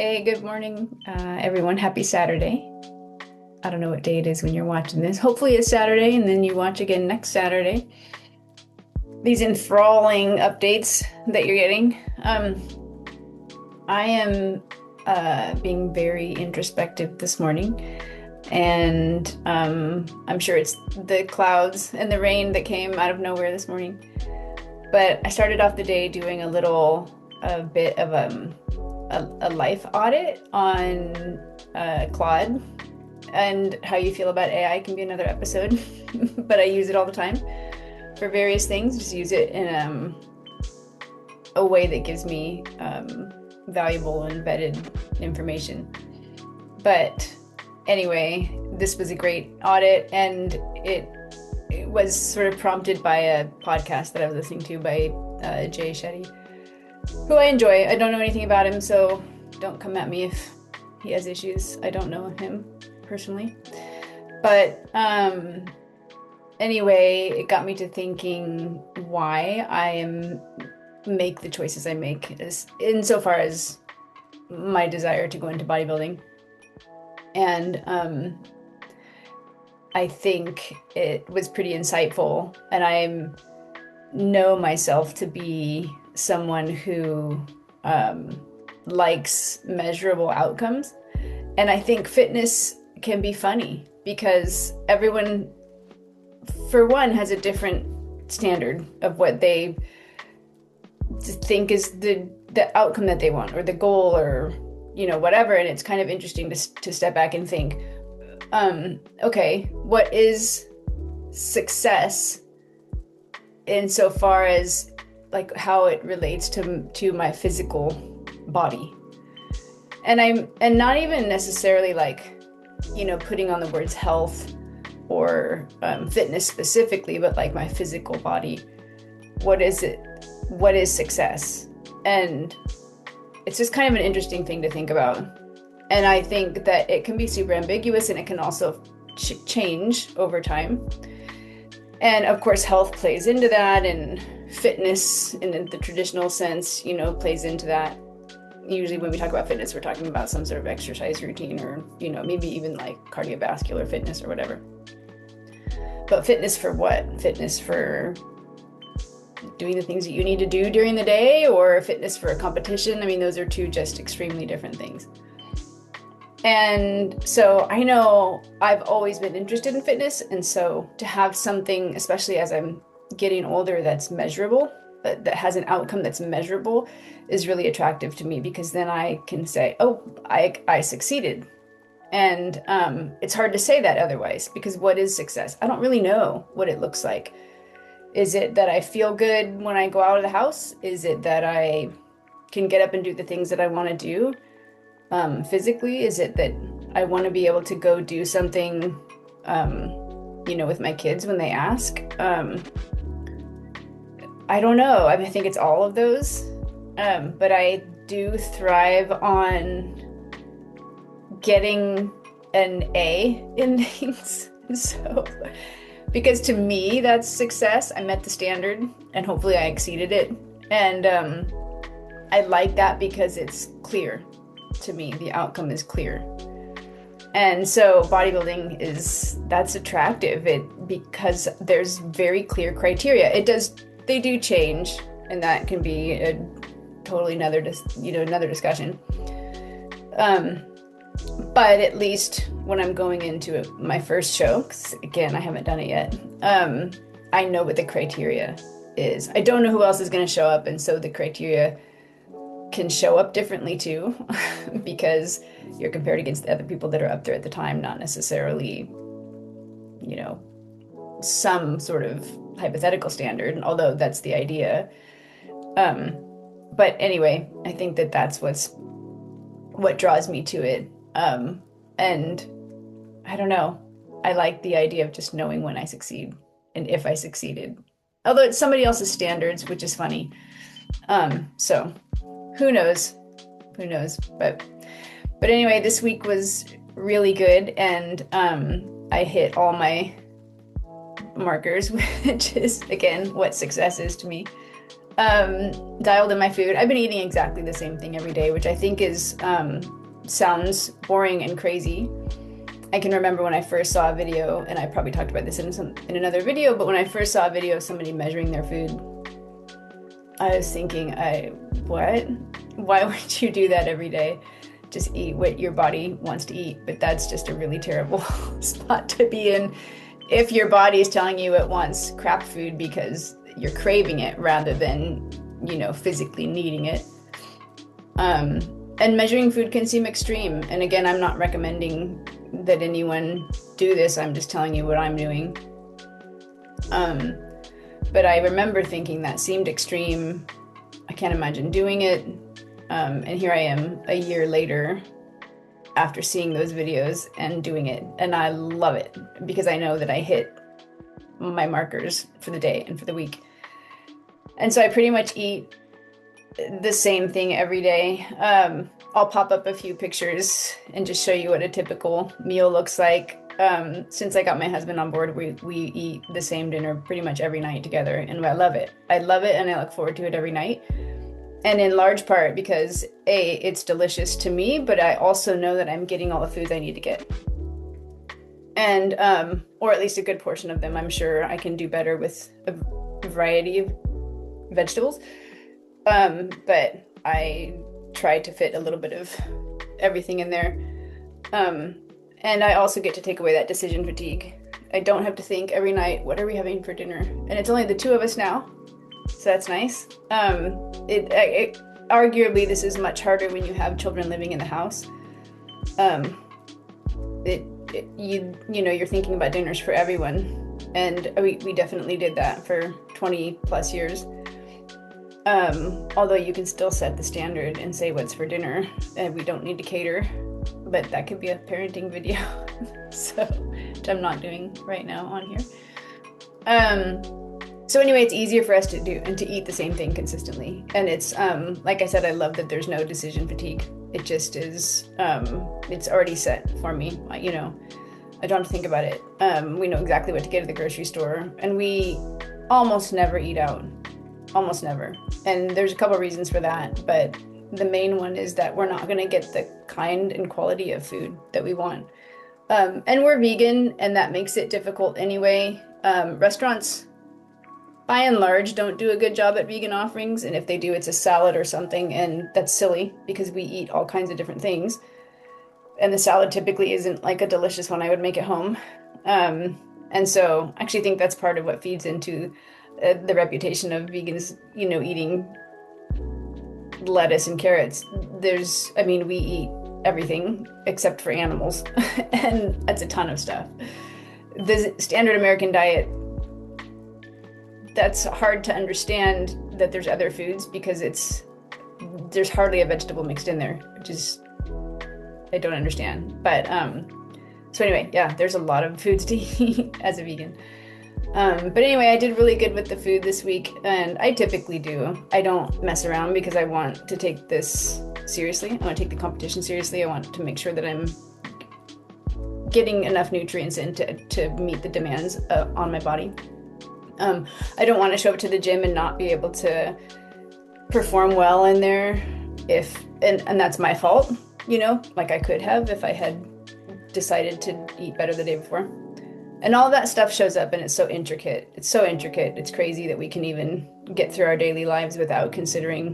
Hey, good morning, everyone. Happy Saturday. I don't know what day it is when you're watching this. Hopefully it's Saturday, and then you watch again next Saturday. These enthralling updates that you're getting. I am being very introspective this morning, and I'm sure it's the clouds and the rain that came out of nowhere this morning. But I started off the day doing a bit of a life audit on Claude, and how you feel about AI can be another episode, but I use it all the time for various things. Just use it in a way that gives me valuable and vetted information. But anyway, this was a great audit, and it was sort of prompted by a podcast that I was listening to by Jay Shetty, who I enjoy. I don't know anything about him, so don't come at me if he has issues. I don't know him personally. But anyway, it got me to thinking why make the choices I make insofar as my desire to go into bodybuilding. And I think it was pretty insightful, and I know myself to be someone who likes measurable outcomes. And I think fitness can be funny because everyone, for one, has a different standard of what they think is the outcome that they want, or the goal, or whatever. And it's kind of interesting to step back and think, okay, what is success insofar as like how it relates to my physical body? And not even necessarily like putting on the words health or fitness specifically, but like my physical body. What is it? What is success? And it's just kind of an interesting thing to think about. And I think that it can be super ambiguous, and it can also change over time. And of course, health plays into that, and fitness in the traditional sense, plays into that. Usually when we talk about fitness, we're talking about some sort of exercise routine, or, maybe even like cardiovascular fitness or whatever. But fitness for what? Fitness for doing the things that you need to do during the day, or fitness for a competition? I mean, those are two just extremely different things. And so I know I've always been interested in fitness. And so to have something, especially as I'm getting older, that's measurable, that has an outcome that's measurable, is really attractive to me, because then I can say, oh, I succeeded. And it's hard to say that otherwise, because what is success? I don't really know what it looks like. Is it that I feel good when I go out of the house? Is it that I can get up and do the things that I want to do physically? Is it that I want to be able to go do something, with my kids when they ask? I don't know. I mean, I think it's all of those. But I do thrive on getting an A in things. So, because to me, that's success. I met the standard, and hopefully I exceeded it. And I like that because it's clear to me. The outcome is clear. And so bodybuilding that's attractive because there's very clear criteria. They do change, and that can be a totally another discussion. But at least when I'm going into my first show, because again, I haven't done it yet, I know what the criteria is. I don't know who else is going to show up, and so the criteria can show up differently too, because you're compared against the other people that are up there at the time, not necessarily, some sort of hypothetical standard, although that's the idea. But anyway, I think that's what draws me to it. And I don't know. I like the idea of just knowing when I succeed and if I succeeded. Although it's somebody else's standards, which is funny. So who knows? Who knows? But anyway, this week was really good, and I hit all my markers, which is, again, what success is to me. Dialed in my food. I've been eating exactly the same thing every day, which I think is sounds boring and crazy. I can remember when I first saw a video, and I probably talked about this in another video, but when I first saw a video of somebody measuring their food, I was thinking, what? Why would you do that every day? Just eat what your body wants to eat. But that's just a really terrible spot to be in if your body is telling you it wants crap food because you're craving it rather than, physically needing it. And measuring food can seem extreme. And again, I'm not recommending that anyone do this. I'm just telling you what I'm doing. But I remember thinking that seemed extreme. I can't imagine doing it. And here I am a year later after seeing those videos and doing it. And I love it because I know that I hit my markers for the day and for the week. And so I pretty much eat the same thing every day. I'll pop up a few pictures and just show you what a typical meal looks like. Since I got my husband on board, we eat the same dinner pretty much every night together, and I love it. I love it, and I look forward to it every night. And in large part because it's delicious to me, but I also know that I'm getting all the foods I need to get. And, or at least a good portion of them. I'm sure I can do better with a variety of vegetables. But I try to fit a little bit of everything in there. And I also get to take away that decision fatigue. I don't have to think every night, what are we having for dinner? And it's only the two of us now, so that's nice. Arguably, this is much harder when you have children living in the house. You're thinking about dinners for everyone, and we definitely did that for 20 plus years. Although you can still set the standard and say what's for dinner, and we don't need to cater. But that could be a parenting video, which I'm not doing right now on here. So anyway, it's easier for us to do and to eat the same thing consistently. And it's, like I said, I love that there's no decision fatigue. It just is, it's already set for me. I don't have to think about it. We know exactly what to get at the grocery store, and we almost never eat out, almost never. And there's a couple of reasons for that, but the main one is that we're not going to get the kind and quality of food that we want. And we're vegan, and that makes it difficult anyway. Restaurants, by and large, don't do a good job at vegan offerings. And if they do, it's a salad or something. And that's silly because we eat all kinds of different things. And the salad typically isn't like a delicious one I would make at home. And so I actually think that's part of what feeds into the reputation of vegans, eating lettuce and carrots. We eat everything except for animals, and that's a ton of stuff. The standard American diet, that's hard to understand that there's other foods because there's hardly a vegetable mixed in there, which is, I don't understand. But so anyway, yeah, there's a lot of foods to eat as a vegan. But anyway, I did really good with the food this week, and I typically do. I don't mess around because I want to take this seriously. I want to take the competition seriously. I want to make sure that I'm getting enough nutrients in to meet the demands on my body. I don't want to show up to the gym and not be able to perform well in there and that's my fault, like I could have if I had decided to eat better the day before. And all that stuff shows up, and it's so intricate. It's so intricate. It's crazy that we can even get through our daily lives without considering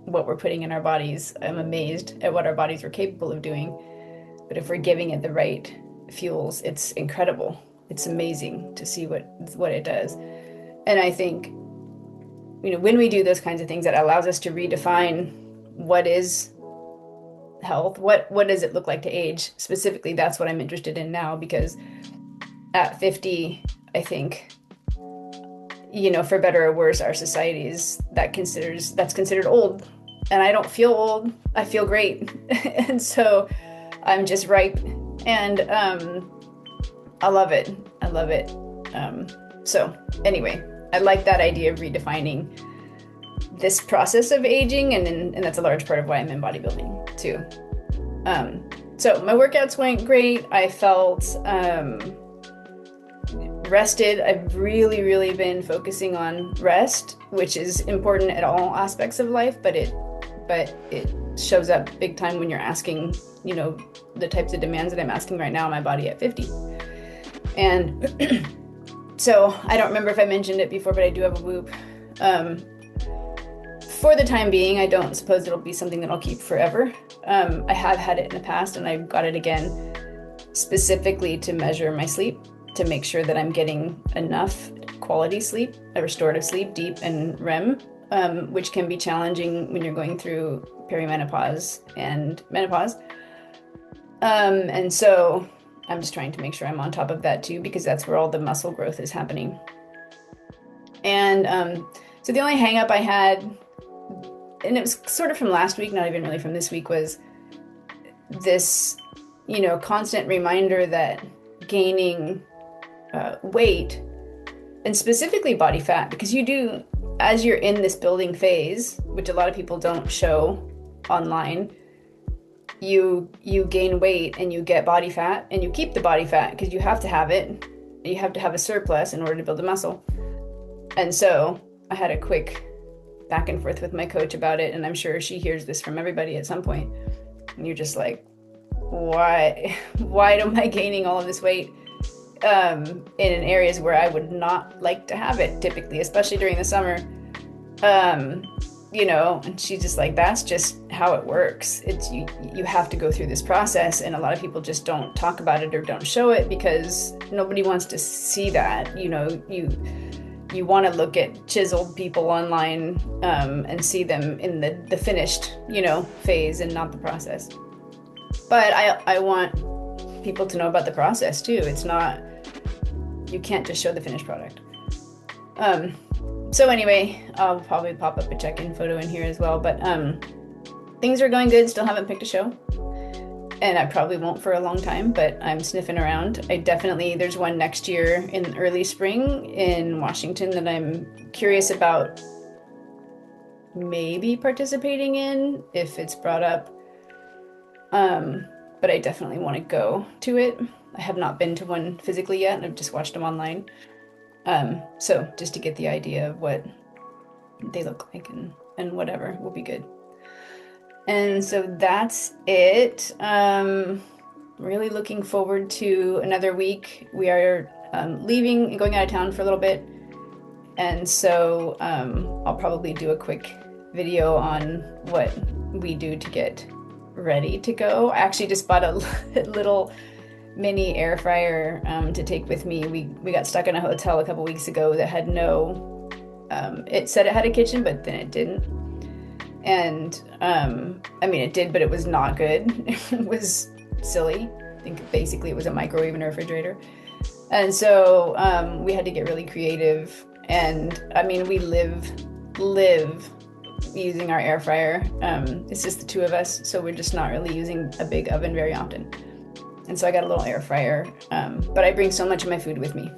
what we're putting in our bodies. I'm amazed at what our bodies are capable of doing. But if we're giving it the right fuels, it's incredible. It's amazing to see what it does. And I think, when we do those kinds of things, that allows us to redefine what is health. What does it look like to age? Specifically, that's what I'm interested in now, because at 50, I think, for better or worse, our society that's considered old. And I don't feel old. I feel great. And so I'm just ripe. And I love it. I love it. So anyway, I like that idea of redefining this process of aging. And that's a large part of why I'm in bodybuilding too. So my workouts went great. I felt rested. I've really, really been focusing on rest, which is important at all aspects of life, but it but it shows up big time when you're asking, you know, the types of demands that I'm asking right now in my body at 50. And so I don't remember if I mentioned it before, but I do have a Whoop. For the time being, I don't suppose it'll be something that I'll keep forever. I have had it in the past, and I got it again specifically to measure my sleep, to make sure that I'm getting enough quality sleep, a restorative sleep, deep and REM, which can be challenging when you're going through perimenopause and menopause. And so I'm just trying to make sure I'm on top of that too, because that's where all the muscle growth is happening. And so the only hang up I had, and it was sort of from last week, not even really from this week, was this, you know, constant reminder that gaining weight, and specifically body fat, because you do, as you're in this building phase, which a lot of people don't show online, you gain weight and you get body fat, and you keep the body fat because you have to have it. You have to have a surplus in order to build a muscle. And so I had a quick back and forth with my coach about it, and I'm sure she hears this from everybody at some point. And you're just like, why am I gaining all of this weight in areas where I would not like to have it typically, especially during the summer? You know, and she's just like, that's just how it works. It's you have to go through this process, and a lot of people just don't talk about it or don't show it because nobody wants to see that. You know, you want to look at chiseled people online and see them in the finished, you know, phase and not the process. But I want people to know about the process too. It's not, you can't just show the finished product. So anyway, I'll probably pop up a check-in photo in here as well, but things are going good. Still haven't picked a show, and I probably won't for a long time, but I'm sniffing around. There's one next year in early spring in Washington that I'm curious about maybe participating in if it's brought up. But I definitely want to go to it. I have not been to one physically yet, and I've just watched them online. So just to get the idea of what they look like and whatever will be good. And so that's it. Really looking forward to another week. We are leaving and going out of town for a little bit. And so I'll probably do a quick video on what we do to get ready to go. I actually just bought a little mini air fryer to take with me. We got stuck in a hotel a couple weeks ago that had no, it said it had a kitchen, but then it didn't. And I mean, it did, but it was not good. It was silly. I think basically it was a microwave and a refrigerator. And so we had to get really creative. And I mean, we live using our air fryer. It's just the two of us, so we're just not really using a big oven very often. And so I got a little air fryer, but I bring so much of my food with me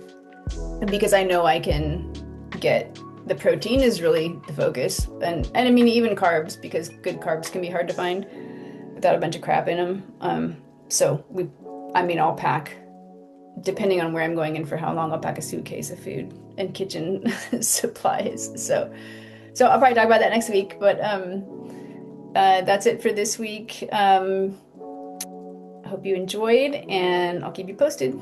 because I know I can get, the protein is really the focus, and I mean even carbs, because good carbs can be hard to find without a bunch of crap in them. So I'll pack, depending on where I'm going and for how long, I'll pack a suitcase of food and kitchen supplies. So I'll probably talk about that next week, but that's it for this week. I hope you enjoyed, and I'll keep you posted.